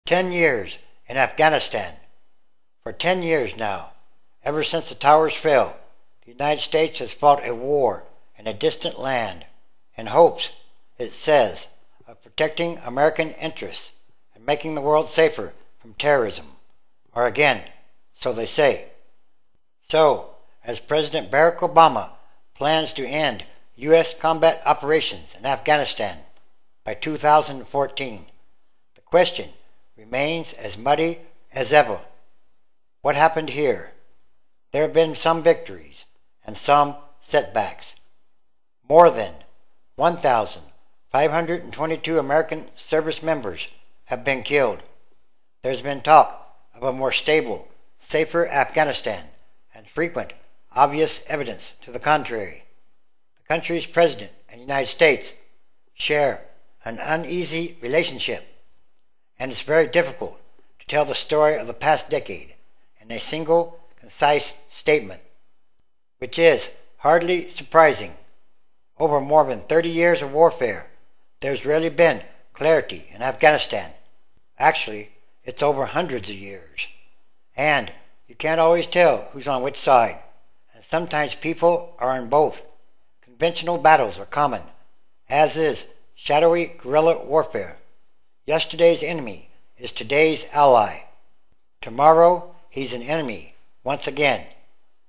10 years in Afghanistan. For 10 years now, ever since the towers fell, the United States has fought a war in a distant land in hopes, it says, of protecting American interests and making the world safer from terrorism. Or again, so they say. So, as President Barack Obama plans to end U.S. combat operations in Afghanistan by 2014, the question remains as muddy as ever. What happened here? There have been some victories and some setbacks. More than 1,522 American service members have been killed. There's been talk of a more stable, safer Afghanistan and frequent, obvious evidence to the contrary. The country's president and United States share an uneasy relationship, and it's very difficult to tell the story of the past decade in a single, concise statement, which is hardly surprising. Over more than 30 years of warfare, there's rarely been clarity in Afghanistan. Actually, it's over hundreds of years. And you can't always tell who's on which side, and sometimes people are on both. Conventional battles are common, as is shadowy guerrilla warfare. Yesterday's enemy is today's ally. Tomorrow, he's an enemy once again.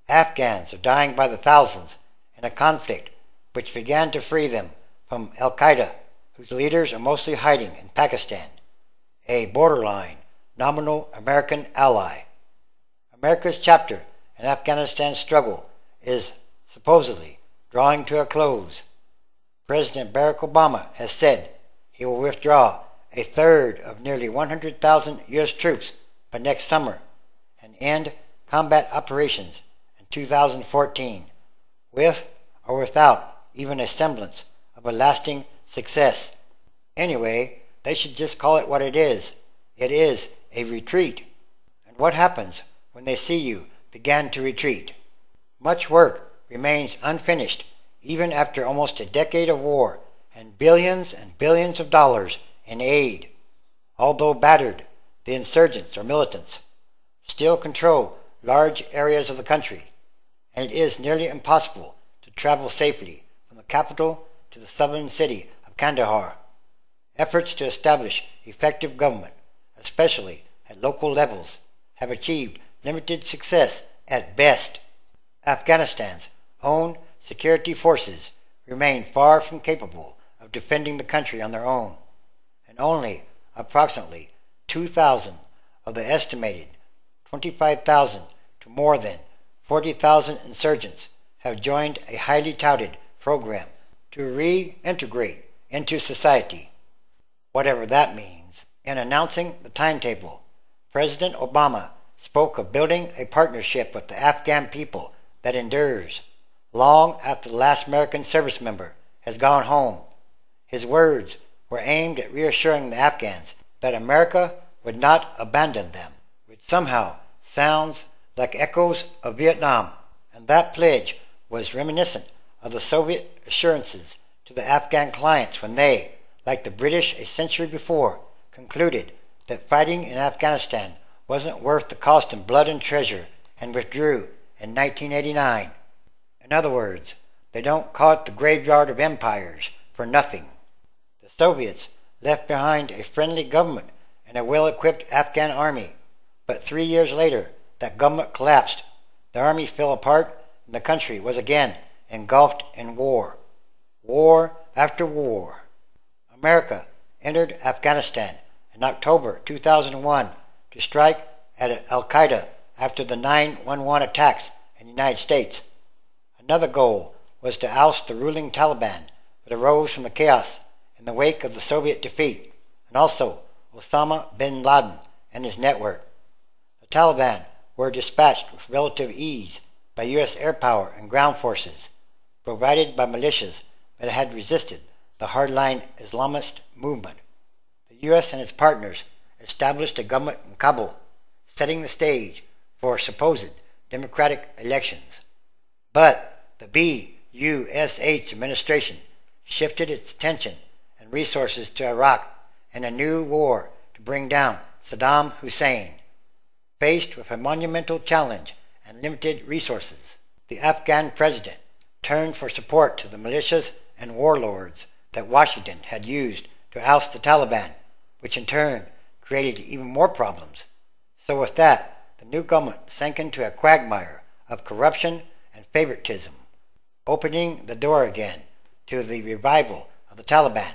Afghans are dying by the thousands in a conflict which began to free them from Al-Qaeda, whose leaders are mostly hiding in Pakistan, a borderline, nominal American ally. America's chapter in Afghanistan's struggle is supposedly drawing to a close. President Barack Obama has said he will withdraw a third of nearly 100,000 U.S. troops by next summer and end combat operations in 2014, with or without even a semblance of a lasting success. Anyway, they should just call it what it is. It is a retreat. And what happens when they see you begin to retreat? Much work remains unfinished even after almost a decade of war and billions of dollars in aid. Although battered, the insurgents or militants still control large areas of the country, and it is nearly impossible to travel safely from the capital to the southern city of Kandahar. Efforts to establish effective government, especially at local levels, have achieved limited success at best. Afghanistan's own security forces remain far from capable of defending the country on their own, and only approximately 2,000 of the estimated 25,000 to more than 40,000 insurgents have joined a highly touted program to reintegrate into society, whatever that means. In announcing the timetable, President Obama spoke of building a partnership with the Afghan people that endures long after the last American service member has gone home. His words were aimed at reassuring the Afghans that America would not abandon them, which somehow sounds like echoes of Vietnam, and that pledge was reminiscent of the Soviet assurances to the Afghan clients when they, like the British a century before, concluded that fighting in Afghanistan wasn't worth the cost in blood and treasure and withdrew in 1989. In other words, they don't call it the graveyard of empires for nothing. The Soviets left behind a friendly government and a well-equipped Afghan army, but 3 years later that government collapsed. The army fell apart and the country was again engulfed in war. War after war. America entered Afghanistan in October 2001 to strike at Al-Qaeda after the 9/11 attacks in the United States. Another goal was to oust the ruling Taliban that arose from the chaos in the wake of the Soviet defeat, and also Osama bin Laden and his network. The Taliban were dispatched with relative ease by U.S. air power and ground forces, provided by militias that had resisted the hardline Islamist movement. The U.S. and its partners established a government in Kabul, setting the stage for supposed democratic elections. But the BUSH administration shifted its attention and resources to Iraq and a new war to bring down Saddam Hussein. Faced with a monumental challenge and limited resources, the Afghan president turned for support to the militias and warlords that Washington had used to oust the Taliban, which in turn created even more problems. So with that, the new government sank into a quagmire of corruption and favoritism, opening the door again to the revival of the Taliban.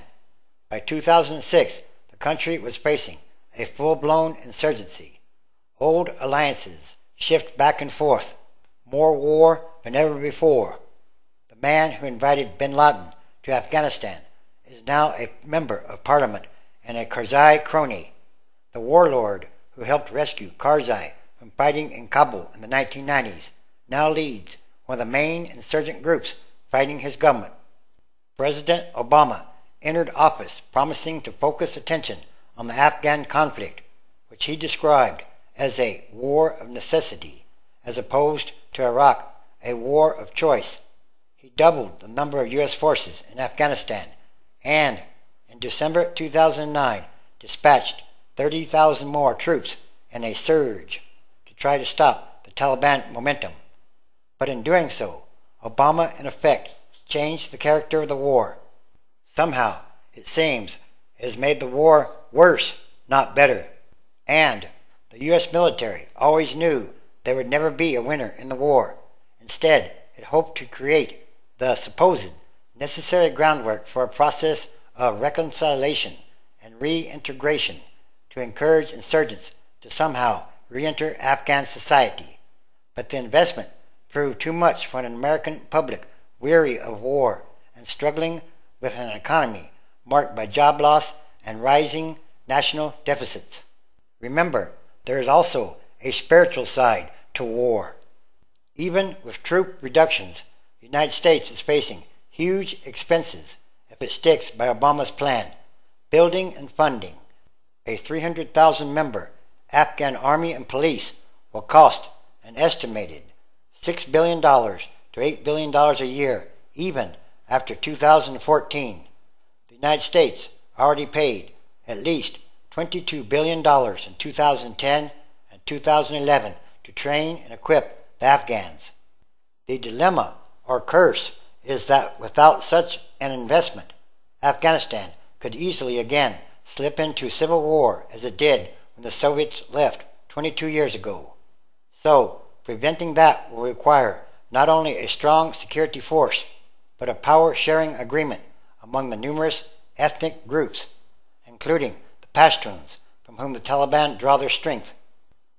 By 2006, the country was facing a full-blown insurgency. Old alliances shift back and forth, more war than ever before. The man who invited bin Laden to Afghanistan is now a member of parliament and a Karzai crony. The warlord who helped rescue Karzai from fighting in Kabul in the 1990s now leads one of the main insurgent groups fighting his government. President Obama entered office promising to focus attention on the Afghan conflict, which he described as a war of necessity, as opposed to Iraq, a war of choice. He doubled the number of U.S. forces in Afghanistan and, in December 2009, dispatched 30,000 more troops in a surge to try to stop the Taliban momentum. But in doing so, Obama in effect changed the character of the war. Somehow, it seems, it has made the war worse, not better. And the U.S. military always knew there would never be a winner in the war. Instead, it hoped to create the supposed necessary groundwork for a process of reconciliation and reintegration to encourage insurgents to somehow re-enter Afghan society. But the investment proved too much for an American public weary of war and struggling with an economy marked by job loss and rising national deficits. Remember, there is also a spiritual side to war. Even with troop reductions, the United States is facing huge expenses if it sticks by Obama's plan, building and funding. A 300,000-member Afghan army and police will cost an estimated $6 billion to $8 billion a year, even after 2014. The United States already paid at least $22 billion in 2010 and 2011 to train and equip the Afghans. The dilemma or curse is that without such an investment, Afghanistan could easily again slip into civil war as it did when the Soviets left 22 years ago. So, preventing that will require not only a strong security force, but a power-sharing agreement among the numerous ethnic groups, including the Pashtuns, from whom the Taliban draw their strength.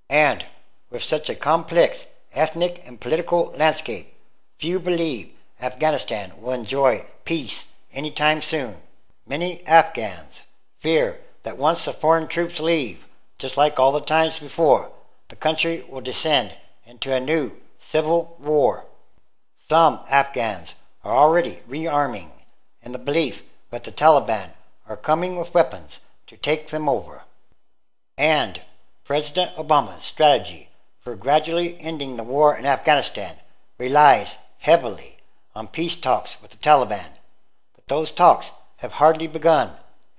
And, with such a complex ethnic and political landscape, few believe Afghanistan will enjoy peace anytime soon. Many Afghans fear that once the foreign troops leave, just like all the times before, the country will descend into a new civil war. Some Afghans are already rearming in the belief that the Taliban are coming with weapons to take them over. And President Obama's strategy for gradually ending the war in Afghanistan relies heavily on peace talks with the Taliban. But those talks have hardly begun,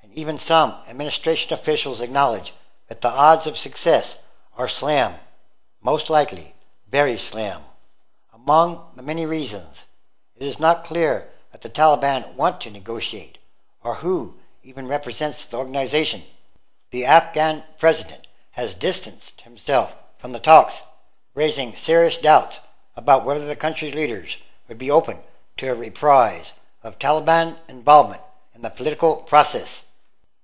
and even some administration officials acknowledge that the odds of success are slim, most likely very slim. Among the many reasons, it is not clear that the Taliban want to negotiate, or who even represents the organization. The Afghan president has distanced himself from the talks, raising serious doubts about whether the country's leaders would be open to a reprise of Taliban involvement in the political process.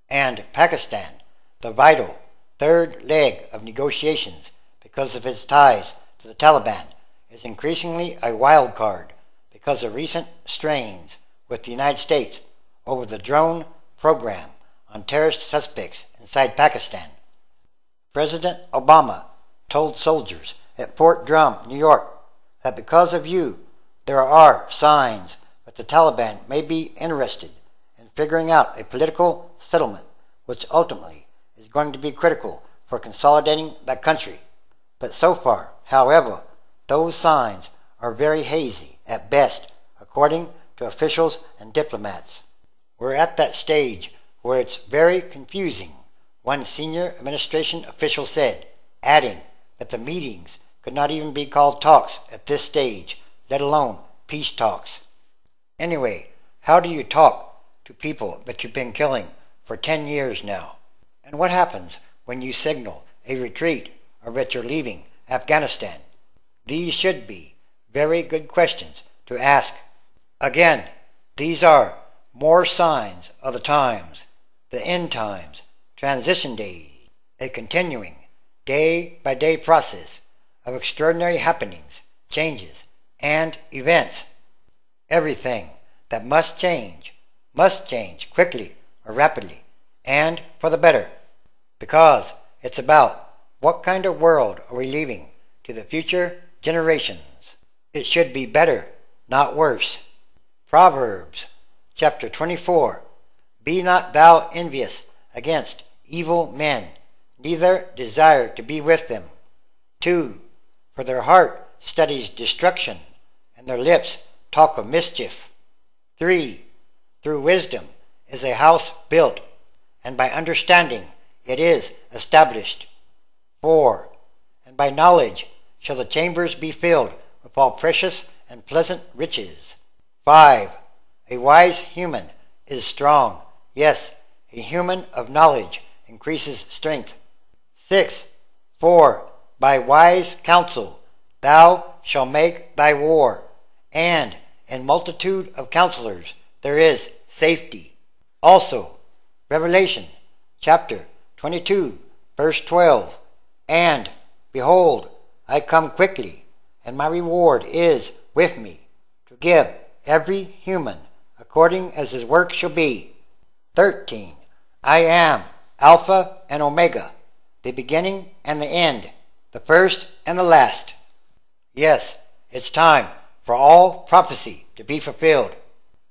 And Pakistan, the vital third leg of negotiations because of its ties to the Taliban, is increasingly a wild card because of recent strains with the United States over the drone program on terrorist suspects inside Pakistan. President Obama told soldiers at Fort Drum, New York, that because of you, there are signs that the Taliban may be interested in figuring out a political settlement, which ultimately is going to be critical for consolidating that country. But so far, however, those signs are very hazy at best, according to officials and diplomats. We're at that stage where it's very confusing one senior administration official said, adding that the meetings could not even be called talks at this stage, let alone peace talks. Anyway, how do you talk to people that you've been killing for 10 years now? And what happens when you signal a retreat or that you're leaving Afghanistan? These should be very good questions to ask. Again, these are more signs of the times, the end times, transition days, a continuing, day-by-day process of extraordinary happenings, changes, and events. Everything that must change quickly or rapidly, and for the better, because it's about what kind of world are we leaving to the future generations. It should be better, not worse. Proverbs chapter 24. Be not thou envious against evil men, neither desire to be with them. 2. For their heart studies destruction, and their lips talk of mischief. 3. Through wisdom is a house built, and by understanding it is established. 4. And by knowledge shall the chambers be filled with all precious and pleasant riches. 5. A wise human is strong. Yes, a human of knowledge increases strength. 6. For by wise counsel thou shalt make thy war, and in multitude of counselors there is safety. Also, Revelation chapter 22, verse 12. And, behold, I come quickly, and my reward is with me, to give every human according as his work shall be. 13. I am Alpha and Omega, the beginning and the end, the first and the last. Yes, it's time for all prophecy to be fulfilled.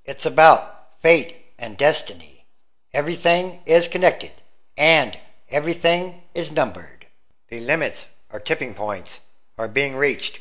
It's about fate and destiny. Everything is connected, and everything is numbered. The limits or tipping points are being reached.